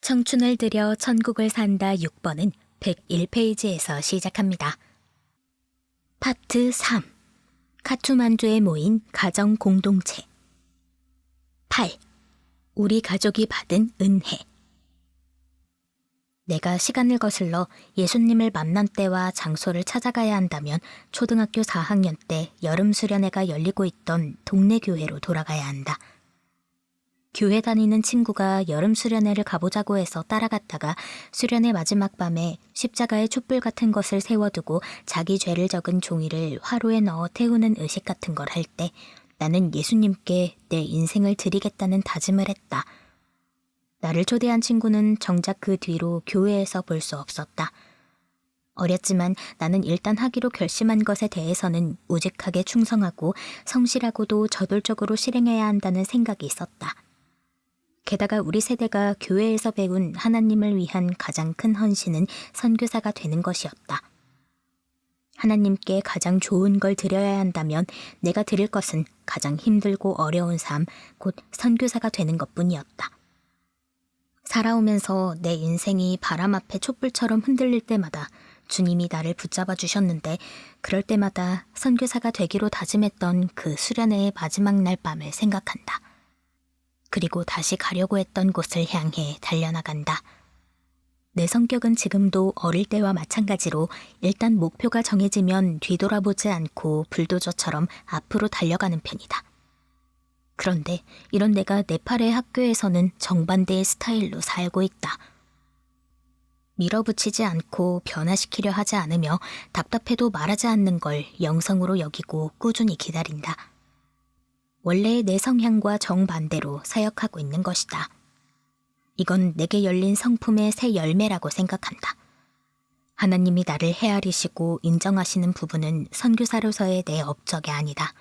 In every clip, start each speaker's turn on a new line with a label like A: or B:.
A: 청춘을 들여 천국을 산다 6번은 101페이지에서 시작합니다. 파트 3. 카투만두에 모인 가정 공동체. 8. 우리 가족이 받은 은혜. 내가 시간을 거슬러 예수님을 만난 때와 장소를 찾아가야 한다면 초등학교 4학년 때 여름 수련회가 열리고 있던 동네 교회로 돌아가야 한다. 교회 다니는 친구가 여름 수련회를 가보자고 해서 따라갔다가 수련회 마지막 밤에 십자가에 촛불 같은 것을 세워두고 자기 죄를 적은 종이를 화로에 넣어 태우는 의식 같은 걸 할 때 나는 예수님께 내 인생을 드리겠다는 다짐을 했다. 나를 초대한 친구는 정작 그 뒤로 교회에서 볼 수 없었다. 어렸지만 나는 일단 하기로 결심한 것에 대해서는 우직하게 충성하고 성실하고도 저돌적으로 실행해야 한다는 생각이 있었다. 게다가 우리 세대가 교회에서 배운 하나님을 위한 가장 큰 헌신은 선교사가 되는 것이었다. 하나님께 가장 좋은 걸 드려야 한다면 내가 드릴 것은 가장 힘들고 어려운 삶, 곧 선교사가 되는 것뿐이었다. 살아오면서 내 인생이 바람 앞에 촛불처럼 흔들릴 때마다 주님이 나를 붙잡아 주셨는데 그럴 때마다 선교사가 되기로 다짐했던 그 수련회의 마지막 날 밤을 생각한다. 그리고 다시 가려고 했던 곳을 향해 달려나간다. 내 성격은 지금도 어릴 때와 마찬가지로 일단 목표가 정해지면 뒤돌아보지 않고 불도저처럼 앞으로 달려가는 편이다. 그런데 이런 내가 네팔의 학교에서는 정반대의 스타일로 살고 있다. 밀어붙이지 않고 변화시키려 하지 않으며 답답해도 말하지 않는 걸 영성으로 여기고 꾸준히 기다린다. 원래의 내 성향과 정반대로 사역하고 있는 것이다. 이건 내게 열린 성품의 새 열매라고 생각한다. 하나님이 나를 헤아리시고 인정하시는 부분은 선교사로서의 내 업적이 아니다.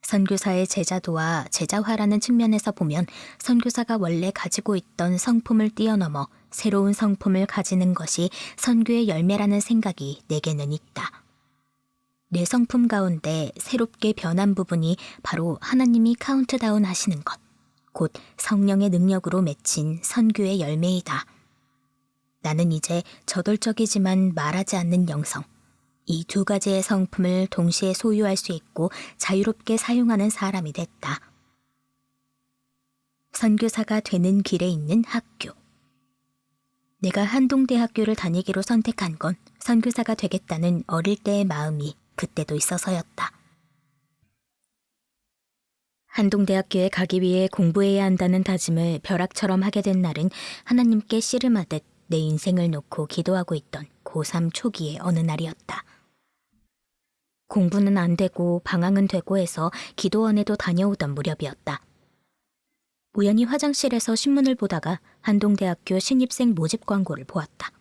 A: 선교사의 제자도와 제자화라는 측면에서 보면 선교사가 원래 가지고 있던 성품을 뛰어넘어 새로운 성품을 가지는 것이 선교의 열매라는 생각이 내게는 있다. 내 성품 가운데 새롭게 변한 부분이 바로 하나님이 카운트다운 하시는 것, 곧 성령의 능력으로 맺힌 선교의 열매이다. 나는 이제 저돌적이지만 말하지 않는 영성, 이 두 가지의 성품을 동시에 소유할 수 있고 자유롭게 사용하는 사람이 됐다. 선교사가 되는 길에 있는 학교. 내가 한동대학교를 다니기로 선택한 건 선교사가 되겠다는 어릴 때의 마음이 그때도 있어서였다. 한동대학교에 가기 위해 공부해야 한다는 다짐을 벼락처럼 하게 된 날은 하나님께 씨름하듯 내 인생을 놓고 기도하고 있던 고3 초기의 어느 날이었다. 공부는 안 되고 방황은 되고 해서 기도원에도 다녀오던 무렵이었다. 우연히 화장실에서 신문을 보다가 한동대학교 신입생 모집 광고를 보았다.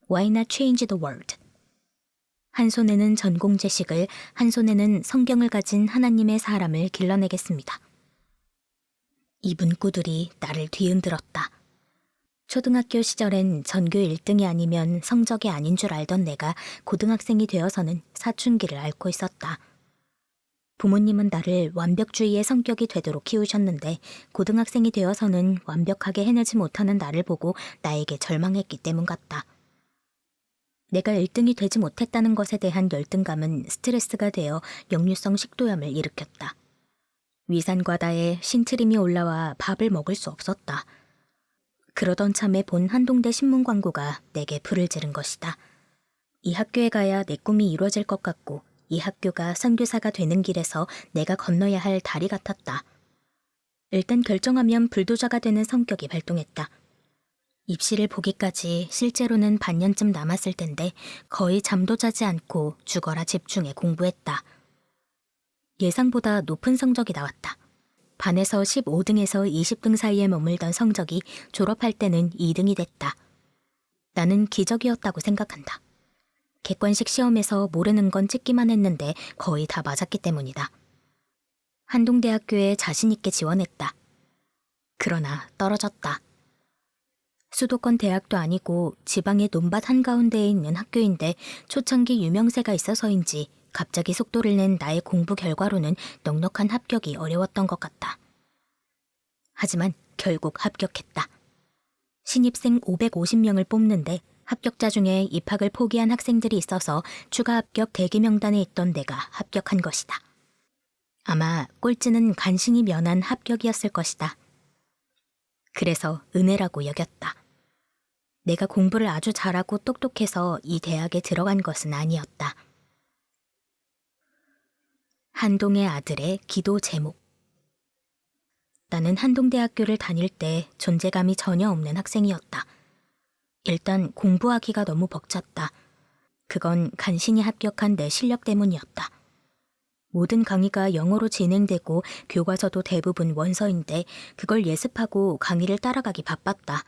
A: Why not change the world? 한 손에는 전공 지식을, 한 손에는 성경을 가진 하나님의 사람을 길러내겠습니다. 이 문구들이 나를 뒤흔들었다. 초등학교 시절엔 전교 1등이 아니면 성적이 아닌 줄 알던 내가 고등학생이 되어서는 사춘기를 앓고 있었다. 부모님은 나를 완벽주의의 성격이 되도록 키우셨는데 고등학생이 되어서는 완벽하게 해내지 못하는 나를 보고 나에게 절망했기 때문 같다. 내가 1등이 되지 못했다는 것에 대한 열등감은 스트레스가 되어 역류성 식도염을 일으켰다. 위산과다에 신트림이 올라와 밥을 먹을 수 없었다. 그러던 참에 본 한동대 신문 광고가 내게 불을 지른 것이다. 이 학교에 가야 내 꿈이 이루어질 것 같고 이 학교가 선교사가 되는 길에서 내가 건너야 할 다리 같았다. 일단 결정하면 불도저가 되는 성격이 발동했다. 입시를 보기까지 실제로는 반년쯤 남았을 텐데 거의 잠도 자지 않고 죽어라 집중해 공부했다. 예상보다 높은 성적이 나왔다. 반에서 15등에서 20등 사이에 머물던 성적이 졸업할 때는 2등이 됐다. 나는 기적이었다고 생각한다. 객관식 시험에서 모르는 건 찍기만 했는데 거의 다 맞았기 때문이다. 한동대학교에 자신 있게 지원했다. 그러나 떨어졌다. 수도권 대학도 아니고 지방의 논밭 한가운데에 있는 학교인데 초창기 유명세가 있어서인지 갑자기 속도를 낸 나의 공부 결과로는 넉넉한 합격이 어려웠던 것 같다. 하지만 결국 합격했다. 신입생 550명을 뽑는데 합격자 중에 입학을 포기한 학생들이 있어서 추가 합격 대기 명단에 있던 내가 합격한 것이다. 아마 꼴찌는 간신히 면한 합격이었을 것이다. 그래서 은혜라고 여겼다. 내가 공부를 아주 잘하고 똑똑해서 이 대학에 들어간 것은 아니었다. 한동의 아들의 기도 제목. 나는 한동대학교를 다닐 때 존재감이 전혀 없는 학생이었다. 일단 공부하기가 너무 벅찼다. 그건 간신히 합격한 내 실력 때문이었다. 모든 강의가 영어로 진행되고 교과서도 대부분 원서인데 그걸 예습하고 강의를 따라가기 바빴다.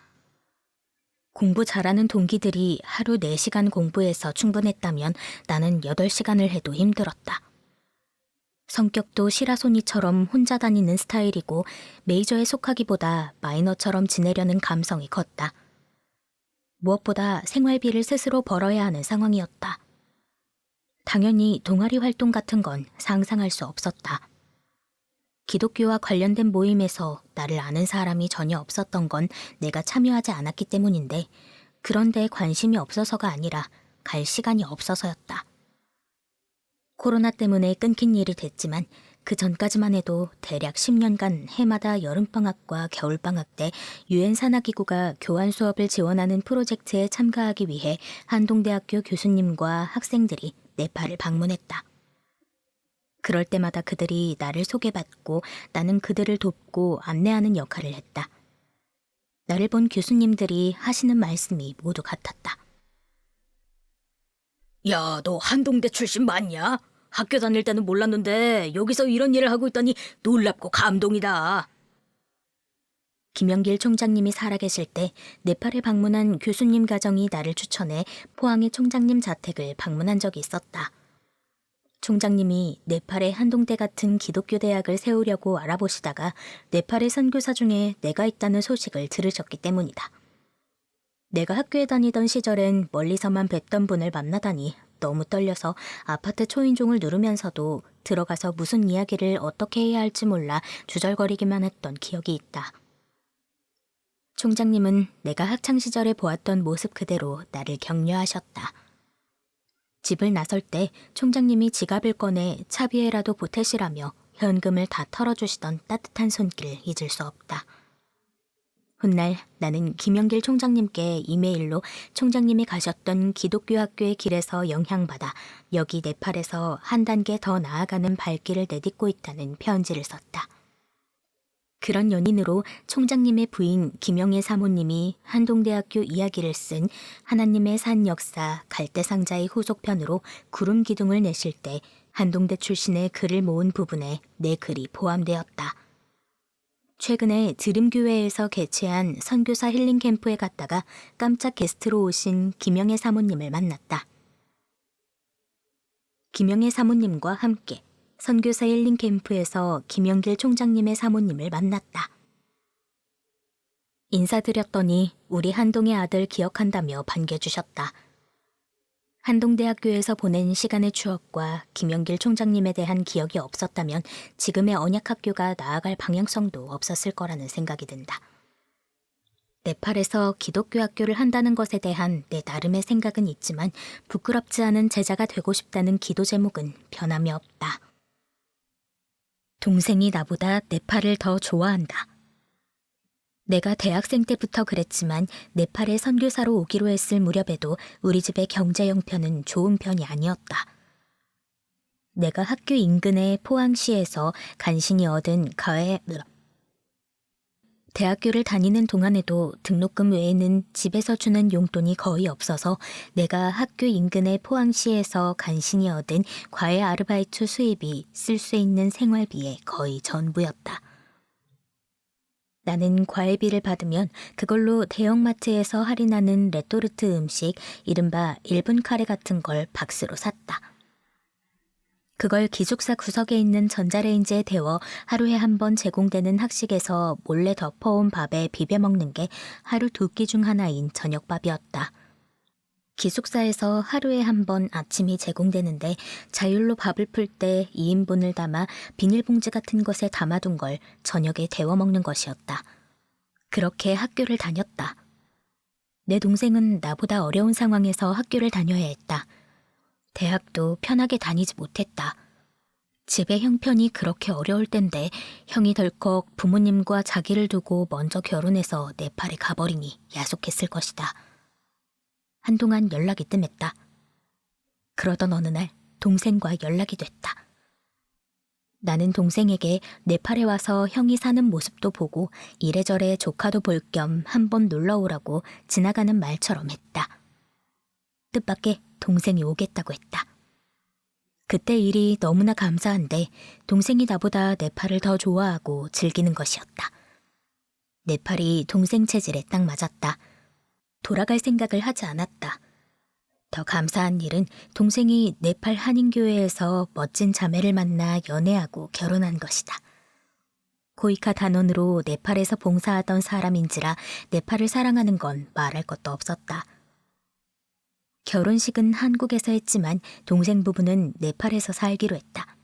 A: 공부 잘하는 동기들이 하루 4시간 공부해서 충분했다면 나는 8시간을 해도 힘들었다. 성격도 시라소니처럼 혼자 다니는 스타일이고 메이저에 속하기보다 마이너처럼 지내려는 감성이 컸다. 무엇보다 생활비를 스스로 벌어야 하는 상황이었다. 당연히 동아리 활동 같은 건 상상할 수 없었다. 기독교와 관련된 모임에서 나를 아는 사람이 전혀 없었던 건 내가 참여하지 않았기 때문인데 그런데 관심이 없어서가 아니라 갈 시간이 없어서였다. 코로나 때문에 끊긴 일이 됐지만 그 전까지만 해도 대략 10년간 해마다 여름방학과 겨울방학 때 유엔 산하기구가 교환 수업을 지원하는 프로젝트에 참가하기 위해 한동대학교 교수님과 학생들이 네팔을 방문했다. 그럴 때마다 그들이 나를 소개받고 나는 그들을 돕고 안내하는 역할을 했다. 나를 본 교수님들이 하시는 말씀이 모두 같았다. 야, 너 한동대 출신 맞냐? 학교 다닐 때는 몰랐는데 여기서 이런 일을 하고 있다니 놀랍고 감동이다. 김영길 총장님이 살아계실 때 네팔에 방문한 교수님 가정이 나를 추천해 포항의 총장님 자택을 방문한 적이 있었다. 총장님이 네팔에 한동대 같은 기독교 대학을 세우려고 알아보시다가 네팔의 선교사 중에 내가 있다는 소식을 들으셨기 때문이다. 내가 학교에 다니던 시절엔 멀리서만 뵀던 분을 만나다니 너무 떨려서 아파트 초인종을 누르면서도 들어가서 무슨 이야기를 어떻게 해야 할지 몰라 주절거리기만 했던 기억이 있다. 총장님은 내가 학창시절에 보았던 모습 그대로 나를 격려하셨다. 집을 나설 때 총장님이 지갑을 꺼내 차비에라도 보태시라며 현금을 다 털어주시던 따뜻한 손길 잊을 수 없다. 훗날 나는 김영길 총장님께 이메일로 총장님이 가셨던 기독교 학교의 길에서 영향받아 여기 네팔에서 한 단계 더 나아가는 발길을 내딛고 있다는 편지를 썼다. 그런 연인으로 총장님의 부인 김영애 사모님이 한동대학교 이야기를 쓴 하나님의 산 역사 갈대상자의 후속편으로 구름 기둥을 내실 때 한동대 출신의 글을 모은 부분에 내 글이 포함되었다. 최근에 드림교회에서 개최한 선교사 힐링 캠프에 갔다가 깜짝 게스트로 오신 김영애 사모님을 만났다. 김영애 사모님과 함께 선교사 힐링 캠프에서 김영길 총장님의 사모님을 만났다. 인사드렸더니 우리 한동의 아들 기억한다며 반겨주셨다. 한동대학교에서 보낸 시간의 추억과 김영길 총장님에 대한 기억이 없었다면 지금의 언약학교가 나아갈 방향성도 없었을 거라는 생각이 든다. 네팔에서 기독교 학교를 한다는 것에 대한 내 나름의 생각은 있지만 부끄럽지 않은 제자가 되고 싶다는 기도 제목은 변함이 없다. 동생이 나보다 네팔을 더 좋아한다. 내가 대학생 때부터 그랬지만 네팔에 선교사로 오기로 했을 무렵에도 우리 집의 경제 형편은 좋은 편이 아니었다. 내가 학교 인근의 포항시에서 간신히 얻은 대학교를 다니는 동안에도 등록금 외에는 집에서 주는 용돈이 거의 없어서 내가 학교 인근의 포항시에서 간신히 얻은 과외 아르바이트 수입이 쓸 수 있는 생활비의 거의 전부였다. 나는 과외비를 받으면 그걸로 대형마트에서 할인하는 레토르트 음식, 이른바 1분 카레 같은 걸 박스로 샀다. 그걸 기숙사 구석에 있는 전자레인지에 데워 하루에 한 번 제공되는 학식에서 몰래 덮어온 밥에 비벼 먹는 게 하루 2끼 중 하나인 저녁밥이었다. 기숙사에서 하루에 한 번 아침이 제공되는데 자율로 밥을 풀 때 2인분을 담아 비닐봉지 같은 것에 담아둔 걸 저녁에 데워 먹는 것이었다. 그렇게 학교를 다녔다. 내 동생은 나보다 어려운 상황에서 학교를 다녀야 했다. 대학도 편하게 다니지 못했다. 집의 형편이 그렇게 어려울 땐데 형이 덜컥 부모님과 자기를 두고 먼저 결혼해서 네팔에 가버리니 야속했을 것이다. 한동안 연락이 뜸했다. 그러던 어느 날 동생과 연락이 됐다. 나는 동생에게 네팔에 와서 형이 사는 모습도 보고 이래저래 조카도 볼 겸 한번 놀러 오라고 지나가는 말처럼 했다. 뜻밖의 동생이 오겠다고 했다. 그때 일이 너무나 감사한데 동생이 나보다 네팔을 더 좋아하고 즐기는 것이었다. 네팔이 동생 체질에 딱 맞았다. 돌아갈 생각을 하지 않았다. 더 감사한 일은 동생이 네팔 한인교회에서 멋진 자매를 만나 연애하고 결혼한 것이다. 고이카 단원으로 네팔에서 봉사하던 사람인지라 네팔을 사랑하는 건 말할 것도 없었다. 결혼식은 한국에서 했지만 동생 부부는 네팔에서 살기로 했다.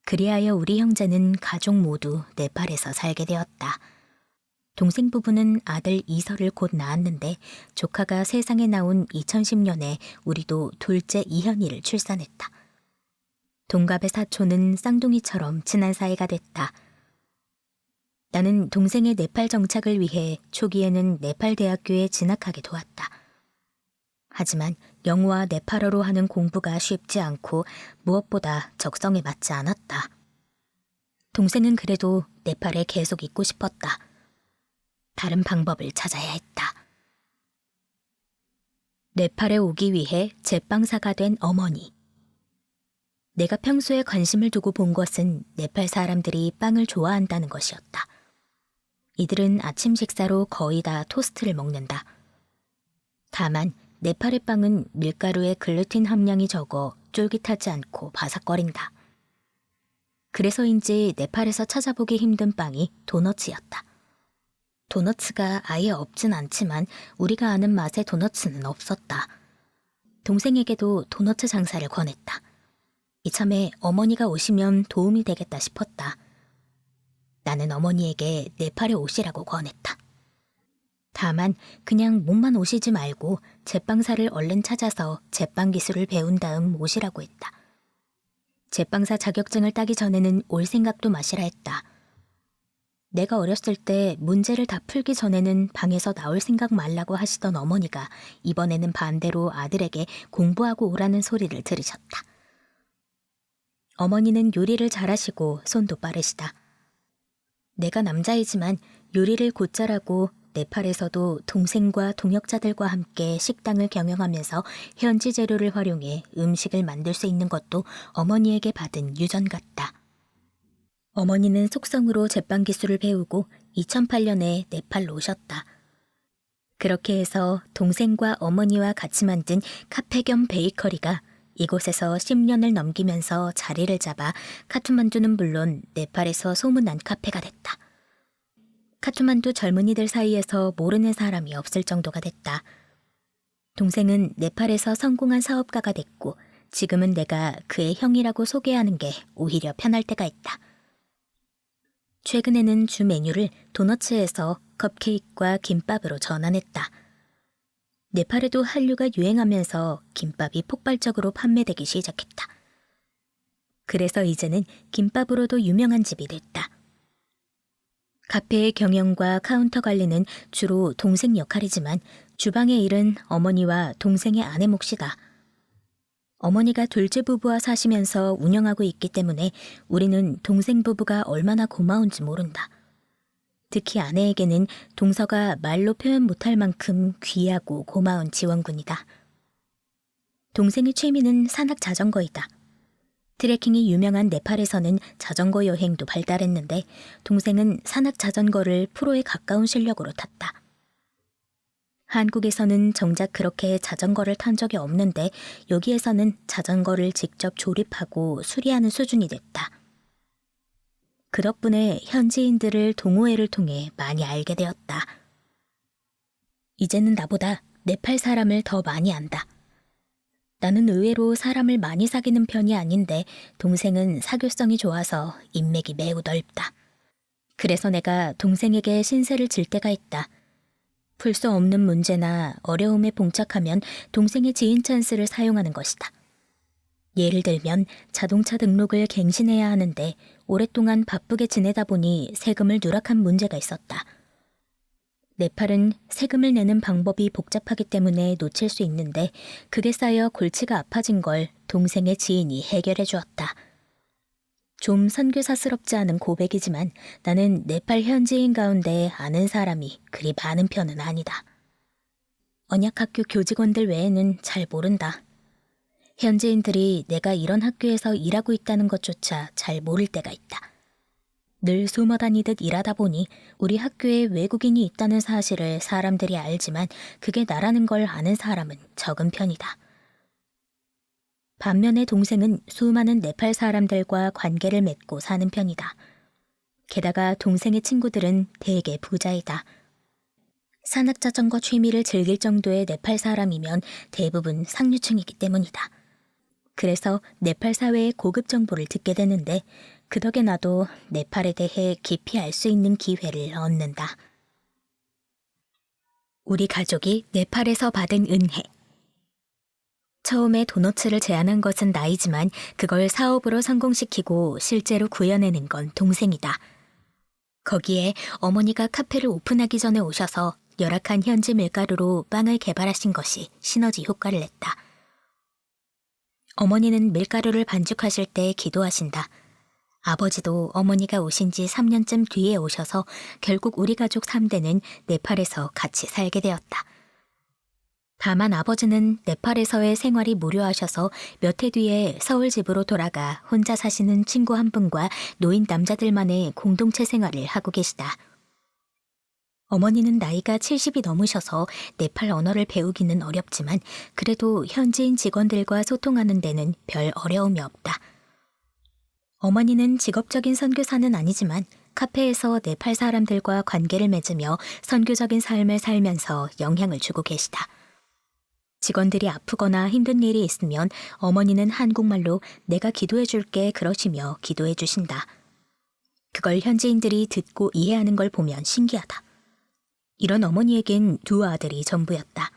A: 그리하여 우리 형제는 가족 모두 네팔에서 살게 되었다. 동생 부부는 아들 이설을 곧 낳았는데 조카가 세상에 나온 2010년에 우리도 둘째 이현이를 출산했다. 동갑의 사촌은 쌍둥이처럼 친한 사이가 됐다. 나는 동생의 네팔 정착을 위해 초기에는 네팔 대학교에 진학하게 도왔다. 하지만 영어와 네팔어로 하는 공부가 쉽지 않고 무엇보다 적성에 맞지 않았다. 동생은 그래도 네팔에 계속 있고 싶었다. 다른 방법을 찾아야 했다. 네팔에 오기 위해 제빵사가 된 어머니. 내가 평소에 관심을 두고 본 것은 네팔 사람들이 빵을 좋아한다는 것이었다. 이들은 아침 식사로 거의 다 토스트를 먹는다. 다만 네팔의 빵은 밀가루에 글루틴 함량이 적어 쫄깃하지 않고 바삭거린다. 그래서인지 네팔에서 찾아보기 힘든 빵이 도너츠였다. 도너츠가 아예 없진 않지만 우리가 아는 맛의 도너츠는 없었다. 동생에게도 도너츠 장사를 권했다. 이참에 어머니가 오시면 도움이 되겠다 싶었다. 나는 어머니에게 네팔에 오시라고 권했다. 다만 그냥 몸만 오시지 말고 제빵사를 얼른 찾아서 제빵 기술을 배운 다음 오시라고 했다. 제빵사 자격증을 따기 전에는 올 생각도 마시라 했다. 내가 어렸을 때 문제를 다 풀기 전에는 방에서 나올 생각 말라고 하시던 어머니가 이번에는 반대로 아들에게 공부하고 오라는 소리를 들으셨다. 어머니는 요리를 잘하시고 손도 빠르시다. 내가 남자이지만 요리를 곧잘하고 네팔에서도 동생과 동역자들과 함께 식당을 경영하면서 현지 재료를 활용해 음식을 만들 수 있는 것도 어머니에게 받은 유전 같다. 어머니는 속성으로 제빵 기술을 배우고 2008년에 네팔로 오셨다. 그렇게 해서 동생과 어머니와 같이 만든 카페 겸 베이커리가 이곳에서 10년을 넘기면서 자리를 잡아 카트만두는 물론 네팔에서 소문난 카페가 됐다. 카트만두 젊은이들 사이에서 모르는 사람이 없을 정도가 됐다. 동생은 네팔에서 성공한 사업가가 됐고 지금은 내가 그의 형이라고 소개하는 게 오히려 편할 때가 있다. 최근에는 주 메뉴를 도너츠에서 컵케이크와 김밥으로 전환했다. 네팔에도 한류가 유행하면서 김밥이 폭발적으로 판매되기 시작했다. 그래서 이제는 김밥으로도 유명한 집이 됐다. 카페의 경영과 카운터 관리는 주로 동생 역할이지만 주방의 일은 어머니와 동생의 아내 몫이다. 어머니가 둘째 부부와 사시면서 운영하고 있기 때문에 우리는 동생 부부가 얼마나 고마운지 모른다. 특히 아내에게는 동서가 말로 표현 못할 만큼 귀하고 고마운 지원군이다. 동생의 취미는 산악 자전거이다. 트레킹이 유명한 네팔에서는 자전거 여행도 발달했는데 동생은 산악 자전거를 프로에 가까운 실력으로 탔다. 한국에서는 정작 그렇게 자전거를 탄 적이 없는데 여기에서는 자전거를 직접 조립하고 수리하는 수준이 됐다. 그 덕분에 현지인들을 동호회를 통해 많이 알게 되었다. 이제는 나보다 네팔 사람을 더 많이 안다. 나는 의외로 사람을 많이 사귀는 편이 아닌데 동생은 사교성이 좋아서 인맥이 매우 넓다. 그래서 내가 동생에게 신세를 질 때가 있다. 풀 수 없는 문제나 어려움에 봉착하면 동생의 지인 찬스를 사용하는 것이다. 예를 들면 자동차 등록을 갱신해야 하는데 오랫동안 바쁘게 지내다 보니 세금을 누락한 문제가 있었다. 네팔은 세금을 내는 방법이 복잡하기 때문에 놓칠 수 있는데 그게 쌓여 골치가 아파진 걸 동생의 지인이 해결해 주었다. 좀 선교사스럽지 않은 고백이지만 나는 네팔 현지인 가운데 아는 사람이 그리 많은 편은 아니다. 언약학교 교직원들 외에는 잘 모른다. 현지인들이 내가 이런 학교에서 일하고 있다는 것조차 잘 모를 때가 있다. 늘 숨어 다니듯 일하다 보니 우리 학교에 외국인이 있다는 사실을 사람들이 알지만 그게 나라는 걸 아는 사람은 적은 편이다. 반면에 동생은 수많은 네팔 사람들과 관계를 맺고 사는 편이다. 게다가 동생의 친구들은 대개 부자이다. 산악자전거 취미를 즐길 정도의 네팔 사람이면 대부분 상류층이기 때문이다. 그래서 네팔 사회의 고급 정보를 듣게 되는데 그 덕에 나도 네팔에 대해 깊이 알 수 있는 기회를 얻는다. 우리 가족이 네팔에서 받은 은혜. 처음에 도너츠를 제안한 것은 나이지만 그걸 사업으로 성공시키고 실제로 구현해낸 건 동생이다. 거기에 어머니가 카페를 오픈하기 전에 오셔서 열악한 현지 밀가루로 빵을 개발하신 것이 시너지 효과를 냈다. 어머니는 밀가루를 반죽하실 때 기도하신다. 아버지도 어머니가 오신 지 3년쯤 뒤에 오셔서 결국 우리 가족 3대는 네팔에서 같이 살게 되었다. 다만 아버지는 네팔에서의 생활이 무료하셔서 몇 해 뒤에 서울 집으로 돌아가 혼자 사시는 친구 한 분과 노인 남자들만의 공동체 생활을 하고 계시다. 어머니는 나이가 70이 넘으셔서 네팔 언어를 배우기는 어렵지만 그래도 현지인 직원들과 소통하는 데는 별 어려움이 없다. 어머니는 직업적인 선교사는 아니지만 카페에서 네팔 사람들과 관계를 맺으며 선교적인 삶을 살면서 영향을 주고 계시다. 직원들이 아프거나 힘든 일이 있으면 어머니는 한국말로 내가 기도해 줄게 그러시며 기도해 주신다. 그걸 현지인들이 듣고 이해하는 걸 보면 신기하다. 이런 어머니에겐 두 아들이 전부였다.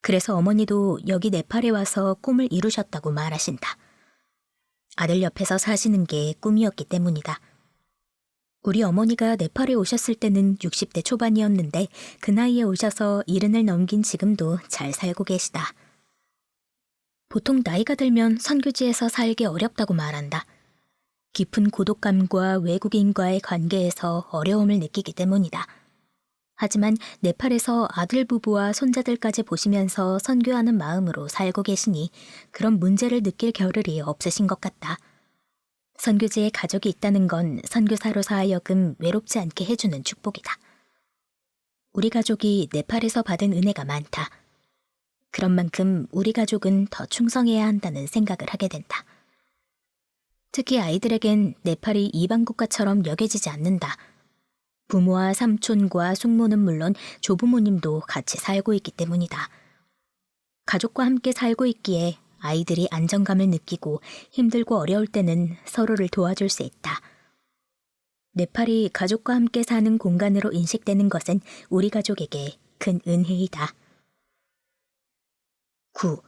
A: 그래서 어머니도 여기 네팔에 와서 꿈을 이루셨다고 말하신다. 아들 옆에서 사시는 게 꿈이었기 때문이다. 우리 어머니가 네팔에 오셨을 때는 60대 초반이었는데 그 나이에 오셔서 70을 넘긴 지금도 잘 살고 계시다. 보통 나이가 들면 선교지에서 살기 어렵다고 말한다. 깊은 고독감과 외국인과의 관계에서 어려움을 느끼기 때문이다. 하지만 네팔에서 아들 부부와 손자들까지 보시면서 선교하는 마음으로 살고 계시니 그런 문제를 느낄 겨를이 없으신 것 같다. 선교지에 가족이 있다는 건 선교사로서 하여금 외롭지 않게 해주는 축복이다. 우리 가족이 네팔에서 받은 은혜가 많다. 그런 만큼 우리 가족은 더 충성해야 한다는 생각을 하게 된다. 특히 아이들에겐 네팔이 이방 국가처럼 여겨지지 않는다. 부모와 삼촌과 숙모는 물론 조부모님도 같이 살고 있기 때문이다. 가족과 함께 살고 있기에 아이들이 안정감을 느끼고 힘들고 어려울 때는 서로를 도와줄 수 있다. 네팔이 가족과 함께 사는 공간으로 인식되는 것은 우리 가족에게 큰 은혜이다. 9.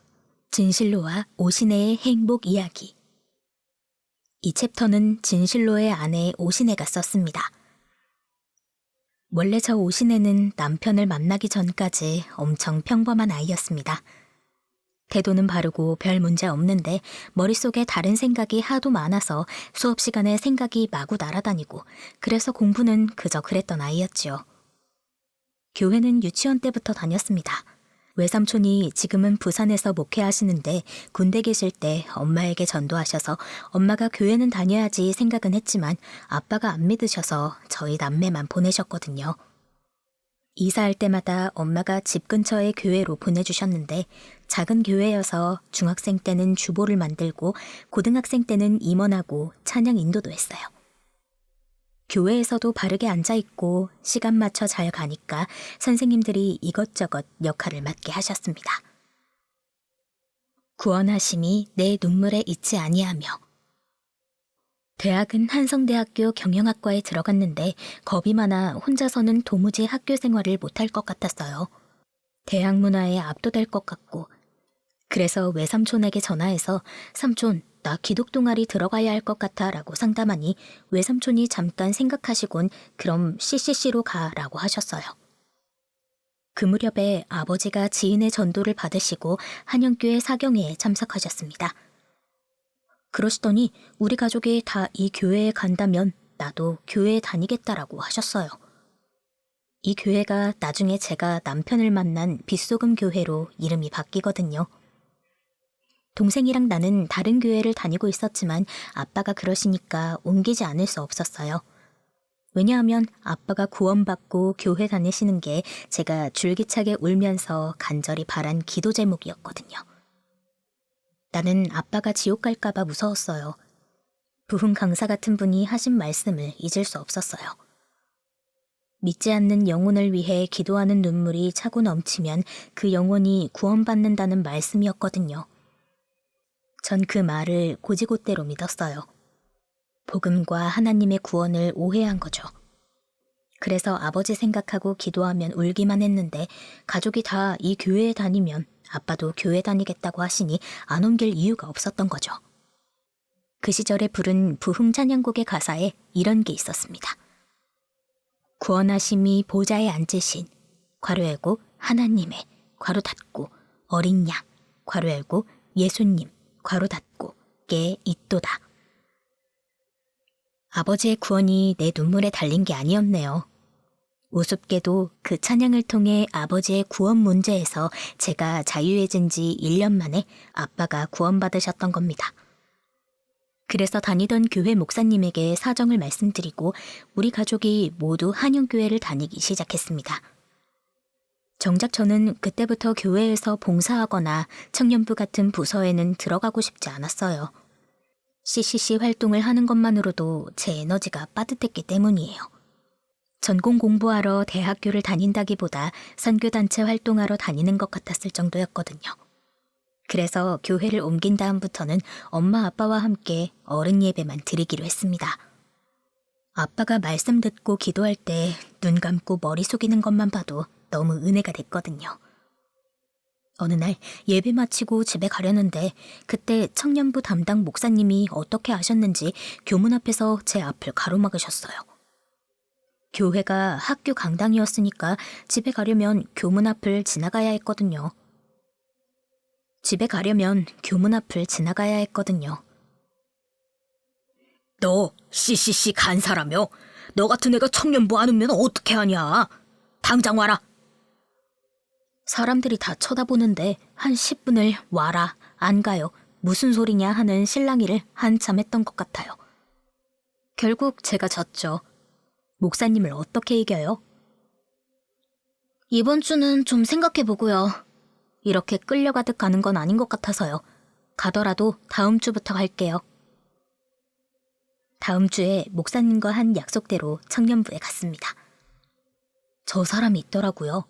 A: 진실로와 오시네의 행복 이야기. 이 챕터는 진실로의 아내 오시네가 썼습니다. 원래 저 오시네는 남편을 만나기 전까지 엄청 평범한 아이였습니다. 태도는 바르고 별 문제 없는데 머릿속에 다른 생각이 하도 많아서 수업 시간에 생각이 마구 날아다니고 그래서 공부는 그저 그랬던 아이였지요. 교회는 유치원 때부터 다녔습니다. 외삼촌이 지금은 부산에서 목회하시는데 군대 계실 때 엄마에게 전도하셔서 엄마가 교회는 다녀야지 생각은 했지만 아빠가 안 믿으셔서 저희 남매만 보내셨거든요. 이사할 때마다 엄마가 집 근처의 교회로 보내주셨는데 작은 교회여서 중학생 때는 주보를 만들고 고등학생 때는 임원하고 찬양 인도도 했어요. 교회에서도 바르게 앉아있고 시간 맞춰 잘 가니까 선생님들이 이것저것 역할을 맡게 하셨습니다. 구원하심이 내 눈물에 있지 아니하며 대학은 한성대학교 경영학과에 들어갔는데 겁이 많아 혼자서는 도무지 학교 생활을 못할 것 같았어요. 대학 문화에 압도될 것 같고. 그래서 외삼촌에게 전화해서 삼촌, 나 기독 동아리 들어가야 할 것 같아 라고 상담하니 외삼촌이 잠깐 생각하시곤 그럼 CCC로 가라고 하셨어요. 그 무렵에 아버지가 지인의 전도를 받으시고 한영교회 사경회에 참석하셨습니다. 그러시더니 우리 가족이 다 이 교회에 간다면 나도 교회에 다니겠다라고 하셨어요. 이 교회가 나중에 제가 남편을 만난 빗소금 교회로 이름이 바뀌거든요. 동생이랑 나는 다른 교회를 다니고 있었지만 아빠가 그러시니까 옮기지 않을 수 없었어요. 왜냐하면 아빠가 구원받고 교회 다니시는 게 제가 줄기차게 울면서 간절히 바란 기도 제목이었거든요. 나는 아빠가 지옥 갈까봐 무서웠어요. 부흥 강사 같은 분이 하신 말씀을 잊을 수 없었어요. 믿지 않는 영혼을 위해 기도하는 눈물이 차고 넘치면 그 영혼이 구원받는다는 말씀이었거든요. 전 그 말을 고지고대로 믿었어요. 복음과 하나님의 구원을 오해한 거죠. 그래서 아버지 생각하고 기도하면 울기만 했는데 가족이 다 이 교회에 다니면 아빠도 교회 다니겠다고 하시니 안 옮길 이유가 없었던 거죠. 그 시절에 부른 부흥 찬양곡의 가사에 이런 게 있었습니다. 구원하심이 보좌에 앉으신 괄호 열고 하나님의 괄호 닫고 어린 양 괄호 열고 예수님 괄호 닫고 께 있도다. 아버지의 구원이 내 눈물에 달린 게 아니었네요. 우습게도 그 찬양을 통해 아버지의 구원 문제에서 제가 자유해진 지 1년 만에 아빠가 구원받으셨던 겁니다. 그래서 다니던 교회 목사님에게 사정을 말씀드리고 우리 가족이 모두 한영교회를 다니기 시작했습니다. 정작 저는 그때부터 교회에서 봉사하거나 청년부 같은 부서에는 들어가고 싶지 않았어요. CCC 활동을 하는 것만으로도 제 에너지가 빠듯했기 때문이에요. 전공 공부하러 대학교를 다닌다기보다 선교단체 활동하러 다니는 것 같았을 정도였거든요. 그래서 교회를 옮긴 다음부터는 엄마 아빠와 함께 어른 예배만 드리기로 했습니다. 아빠가 말씀 듣고 기도할 때 눈 감고 머리 숙이는 것만 봐도 너무 은혜가 됐거든요. 어느 날 예배 마치고 집에 가려는데 그때 청년부 담당 목사님이 어떻게 아셨는지 교문 앞에서 제 앞을 가로막으셨어요. 교회가 학교 강당이었으니까 집에 가려면 교문 앞을 지나가야 했거든요. 너 CCC 간사라며? 너 같은 애가 청년부 안 오면 어떻게 하냐? 당장 와라! 사람들이 다 쳐다보는데 한 10분을 와라, 안 가요, 무슨 소리냐 하는 실랑이를 한참 했던 것 같아요. 결국 제가 졌죠. 목사님을 어떻게 이겨요? 이번 주는 좀 생각해보고요. 이렇게 끌려가듯 가는 건 아닌 것 같아서요. 가더라도 다음 주부터 갈게요. 다음 주에 목사님과 한 약속대로 청년부에 갔습니다. 저 사람이 있더라고요.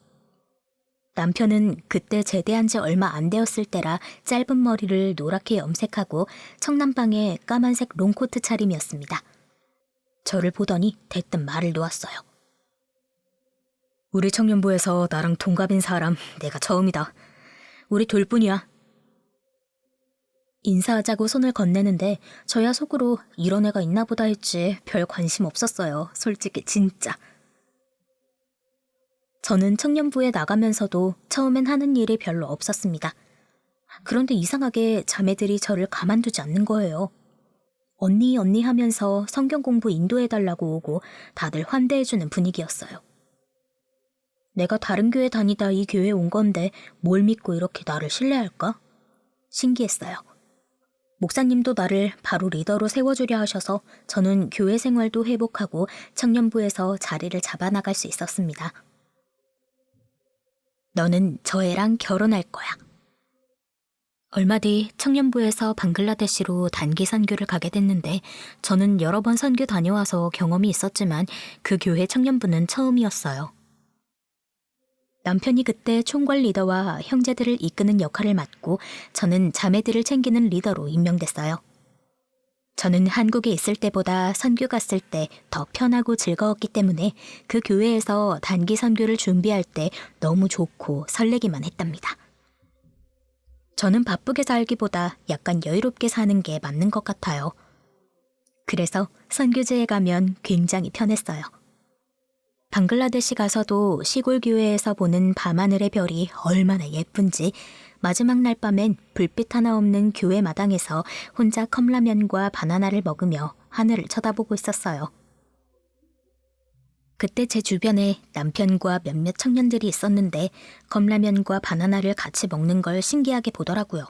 A: 남편은 그때 제대한 지 얼마 안 되었을 때라 짧은 머리를 노랗게 염색하고 청남방에 까만색 롱코트 차림이었습니다. 저를 보더니 대뜸 말을 놓았어요. 우리 청년부에서 나랑 동갑인 사람 내가 처음이다. 우리 둘뿐이야. 인사하자고 손을 건네는데 저야 속으로 이런 애가 있나 보다 했지 별 관심 없었어요. 솔직히 진짜. 저는 청년부에 나가면서도 처음엔 하는 일이 별로 없었습니다. 그런데 이상하게 자매들이 저를 가만두지 않는 거예요. 언니 하면서 성경 공부 인도해달라고 오고 다들 환대해주는 분위기였어요. 내가 다른 교회 다니다 이 교회에 온 건데 뭘 믿고 이렇게 나를 신뢰할까? 신기했어요. 목사님도 나를 바로 리더로 세워주려 하셔서 저는 교회 생활도 회복하고 청년부에서 자리를 잡아나갈 수 있었습니다. 너는 저 애랑 결혼할 거야. 얼마 뒤 청년부에서 방글라데시로 단기 선교를 가게 됐는데 저는 여러 번 선교 다녀와서 경험이 있었지만 그 교회 청년부는 처음이었어요. 남편이 그때 총괄 리더와 형제들을 이끄는 역할을 맡고 저는 자매들을 챙기는 리더로 임명됐어요. 저는 한국에 있을 때보다 선교 갔을 때 더 편하고 즐거웠기 때문에 그 교회에서 단기 선교를 준비할 때 너무 좋고 설레기만 했답니다. 저는 바쁘게 살기보다 약간 여유롭게 사는 게 맞는 것 같아요. 그래서 선교지에 가면 굉장히 편했어요. 방글라데시 가서도 시골 교회에서 보는 밤하늘의 별이 얼마나 예쁜지 마지막 날 밤엔 불빛 하나 없는 교회 마당에서 혼자 컵라면과 바나나를 먹으며 하늘을 쳐다보고 있었어요. 그때 제 주변에 남편과 몇몇 청년들이 있었는데 컵라면과 바나나를 같이 먹는 걸 신기하게 보더라고요.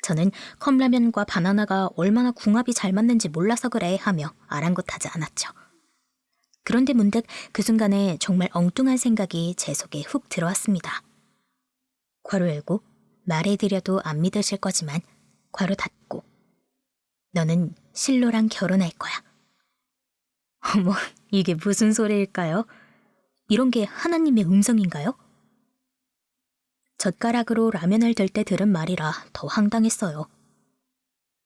A: 저는 컵라면과 바나나가 얼마나 궁합이 잘 맞는지 몰라서 그래 하며 아랑곳하지 않았죠. 그런데 문득 그 순간에 정말 엉뚱한 생각이 제 속에 훅 들어왔습니다. 괄호 열고 말해드려도 안 믿으실 거지만 괄호 닫고 너는 실로랑 결혼할 거야. 어머, 이게 무슨 소리일까요? 이런 게 하나님의 음성인가요? 젓가락으로 라면을 들 때 들은 말이라 더 황당했어요.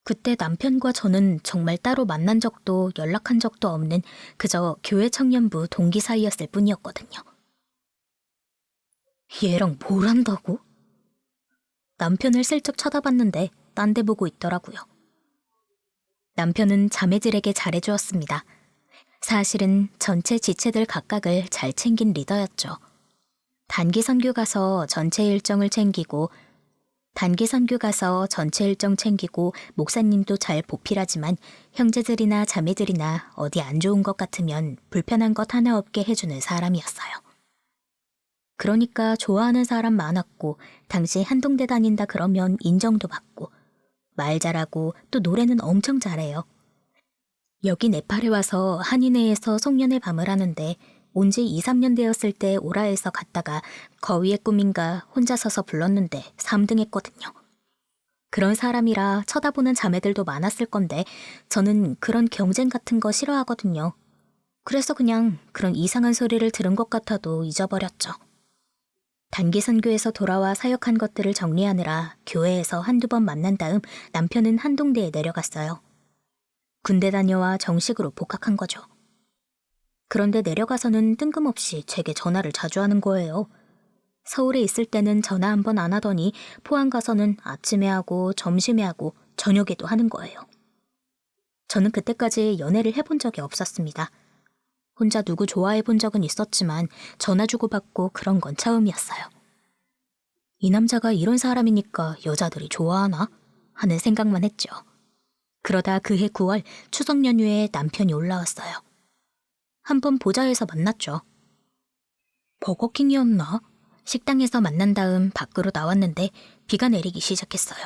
A: 그때 남편과 저는 정말 따로 만난 적도 연락한 적도 없는 그저 교회 청년부 동기 사이였을 뿐이었거든요. 얘랑 뭘 한다고? 남편을 슬쩍 쳐다봤는데 딴 데 보고 있더라고요. 남편은 자매들에게 잘해주었습니다. 사실은 전체 지체들 각각을 잘 챙긴 리더였죠. 단기 선교 가서 전체 일정 챙기고 목사님도 잘 보필하지만 형제들이나 자매들이나 어디 안 좋은 것 같으면 불편한 것 하나 없게 해주는 사람이었어요. 그러니까 좋아하는 사람 많았고 당시 한동대 다닌다 그러면 인정도 받고 말 잘하고 또 노래는 엄청 잘해요. 여기 네팔에 와서 한인회에서 송년회 밤을 하는데 온 지 2, 3년 되었을 때 오라에서 갔다가 거위의 꿈인가 혼자 서서 불렀는데 3등 했거든요. 그런 사람이라 쳐다보는 자매들도 많았을 건데 저는 그런 경쟁 같은 거 싫어하거든요. 그래서 그냥 그런 이상한 소리를 들은 것 같아도 잊어버렸죠. 단기 선교에서 돌아와 사역한 것들을 정리하느라 교회에서 한두 번 만난 다음 남편은 한동대에 내려갔어요. 군대 다녀와 정식으로 복학한 거죠. 그런데 내려가서는 뜬금없이 제게 전화를 자주 하는 거예요. 서울에 있을 때는 전화 한 번 안 하더니 포항 가서는 아침에 하고 점심에 하고 저녁에도 하는 거예요. 저는 그때까지 연애를 해본 적이 없었습니다. 혼자 누구 좋아해 본 적은 있었지만 전화 주고받고 그런 건 처음이었어요. 이 남자가 이런 사람이니까 여자들이 좋아하나? 하는 생각만 했죠. 그러다 그해 9월 추석 연휴에 남편이 올라왔어요. 한번 보자 해서 만났죠. 버거킹이었나? 식당에서 만난 다음 밖으로 나왔는데 비가 내리기 시작했어요.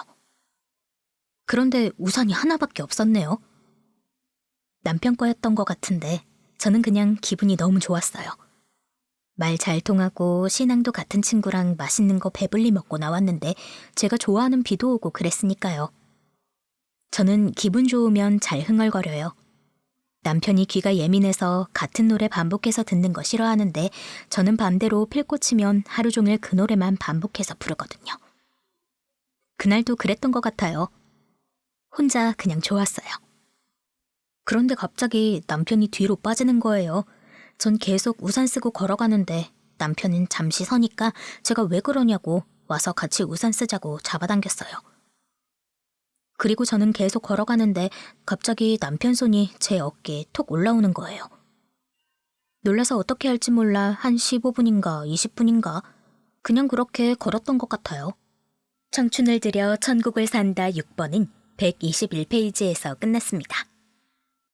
A: 그런데 우산이 하나밖에 없었네요. 남편 거였던 것 같은데 저는 그냥 기분이 너무 좋았어요. 말 잘 통하고 신앙도 같은 친구랑 맛있는 거 배불리 먹고 나왔는데 제가 좋아하는 비도 오고 그랬으니까요. 저는 기분 좋으면 잘 흥얼거려요. 남편이 귀가 예민해서 같은 노래 반복해서 듣는 거 싫어하는데 저는 반대로 필꽂히면 하루 종일 그 노래만 반복해서 부르거든요. 그날도 그랬던 것 같아요. 혼자 그냥 좋았어요. 그런데 갑자기 남편이 뒤로 빠지는 거예요. 전 계속 우산 쓰고 걸어가는데 남편은 잠시 서니까 제가 왜 그러냐고 와서 같이 우산 쓰자고 잡아당겼어요. 그리고 저는 계속 걸어가는데 갑자기 남편 손이 제 어깨에 톡 올라오는 거예요. 놀라서 어떻게 할지 몰라 한 15분인가 20분인가 그냥 그렇게 걸었던 것 같아요. 청춘을 들여 천국을 산다 6번은 121페이지에서 끝났습니다.